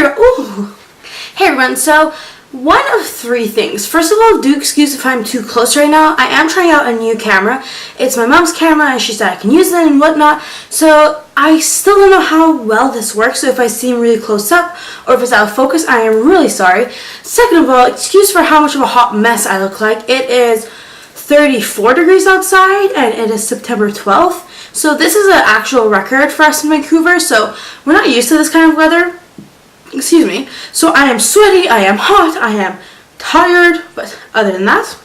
everyone. Ooh. Hey everyone. So one of three things. First of all, do excuse if I'm too close right now. I am trying out a new camera. It's my mom's camera and she said I can use it and whatnot. So I still don't know how well this works. So if I seem really close up or if it's out of focus, I am really sorry. Second of all, excuse for how much of a hot mess I look like. It is 34 degrees outside and it is September 12th. So this is an actual record for us in Vancouver. So we're not used to this kind of weather. Excuse me. So I am sweaty, I am hot, I am tired, but other than that.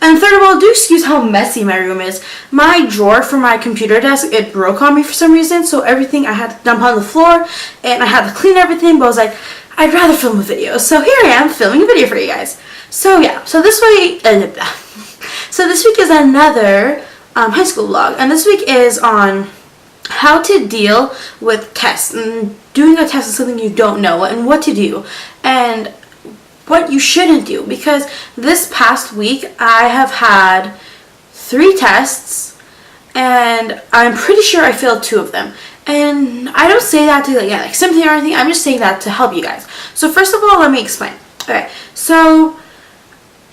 And third of all, do excuse how messy my room is. My drawer for my computer desk, it broke on me for some reason, so everything I had to dump on the floor, and I had to clean everything, but I was like, I'd rather film a video. So here I am, filming a video for you guys. So yeah, so this week is another high school vlog, and this week is on how to deal with tests, and doing a test is something you don't know, and what to do and what you shouldn't do, because this past week I have had 3 tests and I'm pretty sure I failed 2 of them. And I don't say that to like sympathy or anything, I'm just saying that to help you guys. So first of all, let me explain. Okay, so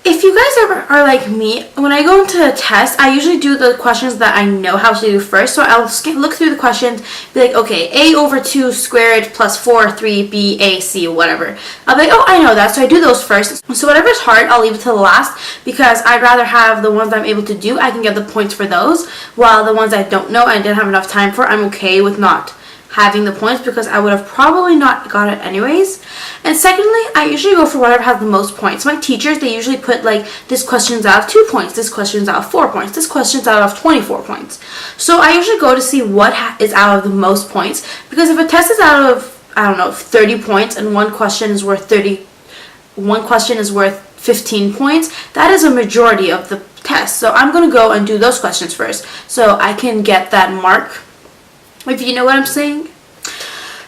if you guys ever are like me, when I go into a test, I usually do the questions that I know how to do first. So I'll look through the questions, be like, okay, a over 2 squared plus 4, 3, b, a, c, whatever. I'll be like, oh, I know that, so I do those first. So whatever's hard, I'll leave it to the last, because I'd rather have the ones I'm able to do. I can get the points for those, while the ones I don't know and didn't have enough time for, I'm okay with not having the points, because I would have probably not got it anyways. And secondly, I usually go for whatever has the most points. My teachers, they usually put like, this question's out of 2 points, this question's out of 4 points, this question's out of 24 points. So I usually go to see what is out of the most points, because if a test is out of, I don't know, 30 points and one question is worth 15 points, that is a majority of the test. So I'm going to go and do those questions first, so I can get that mark, if you know what I'm saying.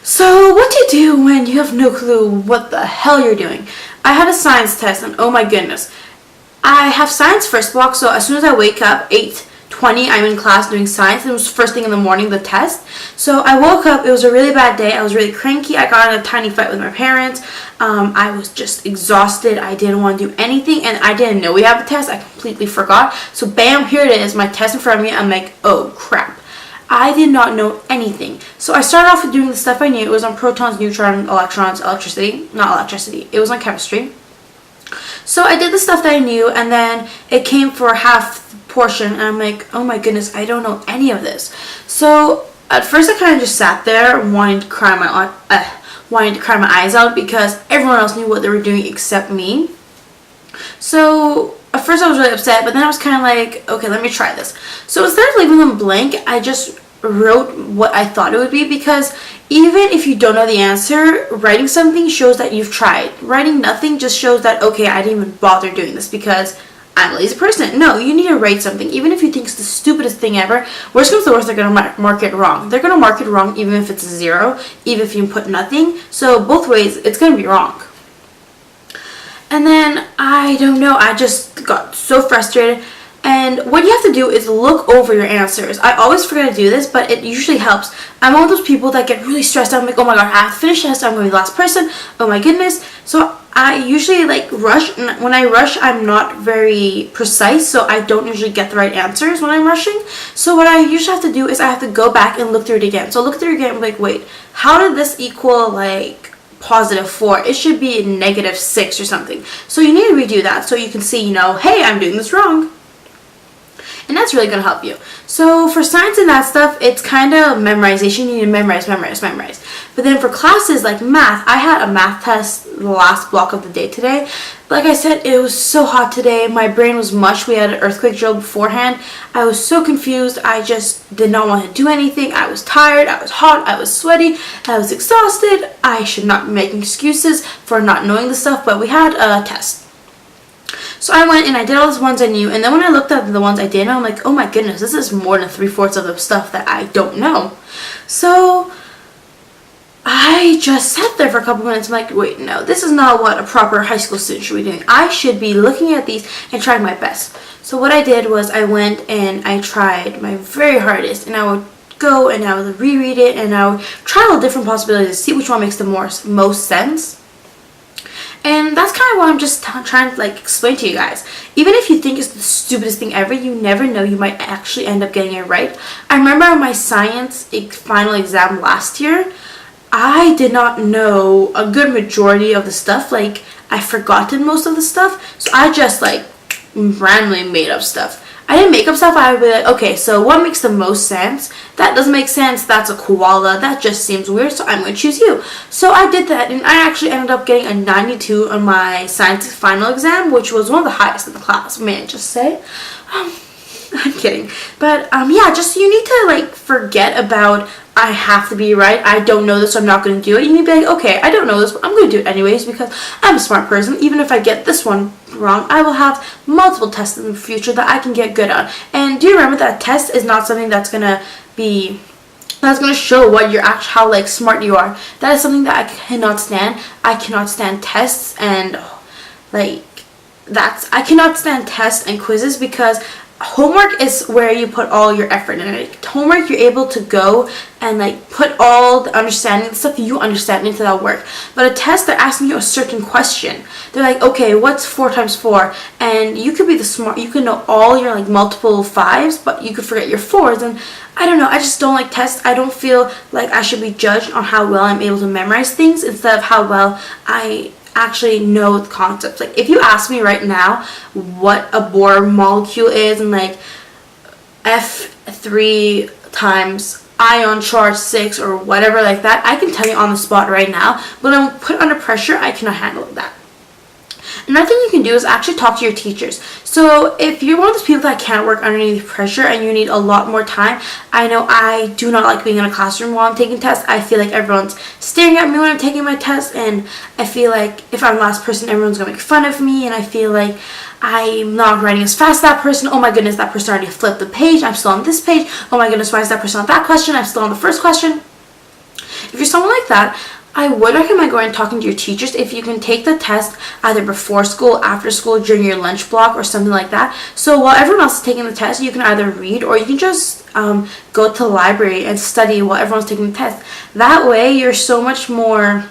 So what to do when you have no clue what the hell you're doing. I had a science test, and oh my goodness. I have science first block, so as soon as I wake up, 8:20, I'm in class doing science. It was first thing in the morning, the test. So I woke up, it was a really bad day, I was really cranky, I got in a tiny fight with my parents. I was just exhausted, I didn't want to do anything, and I didn't know we have a test, I completely forgot. So bam, here it is, my test in front of me, I'm like, oh crap. I did not know anything. So I started off with doing the stuff I knew. It was on protons, neutrons, electrons, electricity. Not electricity. It was on chemistry. So I did the stuff that I knew, and then it came for half the portion, and I'm like, oh my goodness, I don't know any of this. So at first I kind of just sat there wanting to cry my eyes out, because everyone else knew what they were doing except me. So at first I was really upset, but then I was kind of like, okay, let me try this. So instead of leaving them blank, I just wrote what I thought it would be, because even if you don't know the answer, writing something shows that you've tried. Writing nothing just shows that, okay, I didn't even bother doing this because I'm a lazy person. No, you need to write something. Even if you think it's the stupidest thing ever, worst comes to worst, they're going to mark it wrong. They're going to mark it wrong even if it's a 0, even if you put nothing. So both ways, it's going to be wrong. And then, I don't know, I just got so frustrated. And what you have to do is look over your answers. I always forget to do this, but it usually helps. I'm one of those people that get really stressed out. I'm like, oh my god, I have to finish this, I'm going to be the last person. Oh my goodness. So I usually like rush. And when I rush, I'm not very precise, so I don't usually get the right answers when I'm rushing. So what I usually have to do is I have to go back and look through it again. So look through it again and be like, wait, how did this equal like +4? It should be -6 or something. So you need to redo that so you can see, you know, hey, I'm doing this wrong. And that's really going to help you. So for science and that stuff, it's kind of memorization. You need to memorize. But then for classes like math, I had a math test the last block of the day today. Like I said, it was so hot today. My brain was mush. We had an earthquake drill beforehand. I was so confused. I just did not want to do anything. I was tired. I was hot. I was sweaty. I was exhausted. I should not be making excuses for not knowing the stuff, but we had a test. So I went and I did all the ones I knew, and then when I looked at the ones I didn't know, I'm like, oh my goodness, this is more than 3/4 of the stuff that I don't know. So I just sat there for a couple minutes. I'm like, wait, no, this is not what a proper high school student should be doing. I should be looking at these and trying my best. So what I did was I went and I tried my very hardest, and I would go and I would reread it and I would try all different possibilities to see which one makes the most sense. And that's kind of what I'm just trying to like explain to you guys. Even if you think it's the stupidest thing ever, you never know, you might actually end up getting it right. I remember on my science final exam last year, I did not know a good majority of the stuff. Like, I forgotten most of the stuff, so I just like randomly made up stuff. I didn't make up stuff. I would be like, okay, so what makes the most sense? That doesn't make sense. That's a koala. That just seems weird, so I'm going to choose you. So I did that, and I actually ended up getting a 92 on my science final exam, which was one of the highest in the class, may I just say. I'm kidding. But, yeah, just you need to, like, forget about I have to be right. I don't know this, so I'm not going to do it. You need to be like, okay, I don't know this, but I'm going to do it anyways because I'm a smart person. Even if I get this one wrong, I will have multiple tests in the future that I can get good on. And do you remember that test is not something that's going to show what you're actually, how like smart you are. That is something that I cannot stand. I cannot stand tests and like I cannot stand tests and quizzes because homework is where you put all your effort in it. Homework, you're able to go and like put all the understanding, the stuff you understand into that work. But a test, they're asking you a certain question. They're like, okay, what's 4 times 4? And you could be you could know all your like multiple 5s, but you could forget your 4s. And I don't know, I just don't like tests. I don't feel like I should be judged on how well I'm able to memorize things instead of how well I actually know the concepts. Like, if you ask me right now what a Bohr molecule is and like F3 times ion charge 6 or whatever like that, I can tell you on the spot right now, but when I'm put under pressure, I cannot handle that. Another thing you can do is actually talk to your teachers. So if you're one of those people that can't work underneath pressure and you need a lot more time, I know I do not like being in a classroom while I'm taking tests. I feel like everyone's staring at me when I'm taking my test, and I feel like if I'm the last person, everyone's going to make fun of me, and I feel like I'm not writing as fast as that person. Oh my goodness, that person already flipped the page. I'm still on this page. Oh my goodness, why is that person on that question? I'm still on the first question. If you're someone like that, I would recommend going and talking to your teachers if you can take the test either before school, after school, during your lunch block, or something like that. So while everyone else is taking the test, you can either read or you can just go to the library and study while everyone's taking the test. That way, you're so much more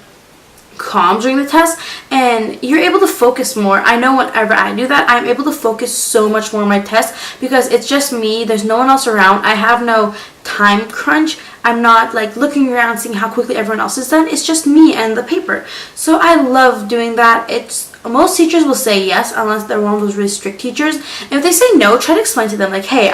calm during the test and you're able to focus more. I know whenever I do that, I'm able to focus so much more on my test because it's just me. There's no one else around. I have no time crunch. I'm not like looking around seeing how quickly everyone else is done. It's just me and the paper. So I love doing that. Most teachers will say yes unless they're one of those really strict teachers. And if they say no, try to explain to them like, hey,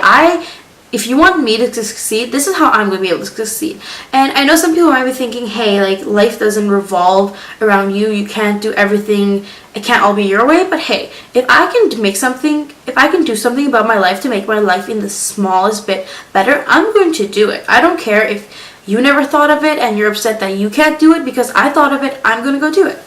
if you want me to succeed, this is how I'm going to be able to succeed. And I know some people might be thinking, hey, like life doesn't revolve around you. You can't do everything. It can't all be your way. But hey, if I can do something about my life to make my life in the smallest bit better, I'm going to do it. I don't care if you never thought of it and you're upset that you can't do it because I thought of it. I'm going to go do it.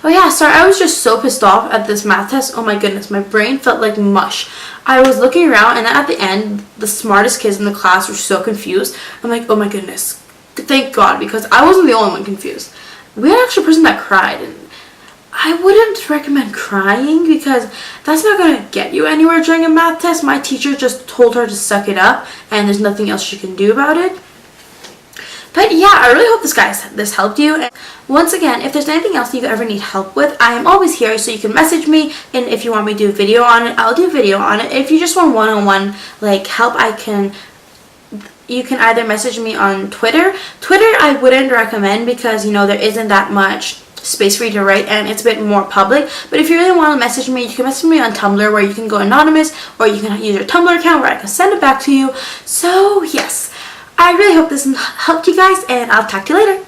Oh yeah, sorry, I was just so pissed off at this math test. Oh my goodness, my brain felt like mush. I was looking around and then at the end, the smartest kids in the class were so confused. I'm like, oh my goodness, thank God, because I wasn't the only one confused. We had actually a person that cried, and I wouldn't recommend crying because that's not going to get you anywhere during a math test. My teacher just told her to suck it up and there's nothing else she can do about it. But yeah, I really hope this helped you. And once again, if there's anything else you ever need help with, I am always here, so you can message me, and if you want me to do a video on it, I'll do a video on it. If you just want one-on-one like help, you can either message me on Twitter. Twitter I wouldn't recommend because there isn't that much space for you to write and it's a bit more public. But if you really want to message me, you can message me on Tumblr where you can go anonymous, or you can use your Tumblr account where I can send it back to you. So yes, I really hope this helped you guys, and I'll talk to you later.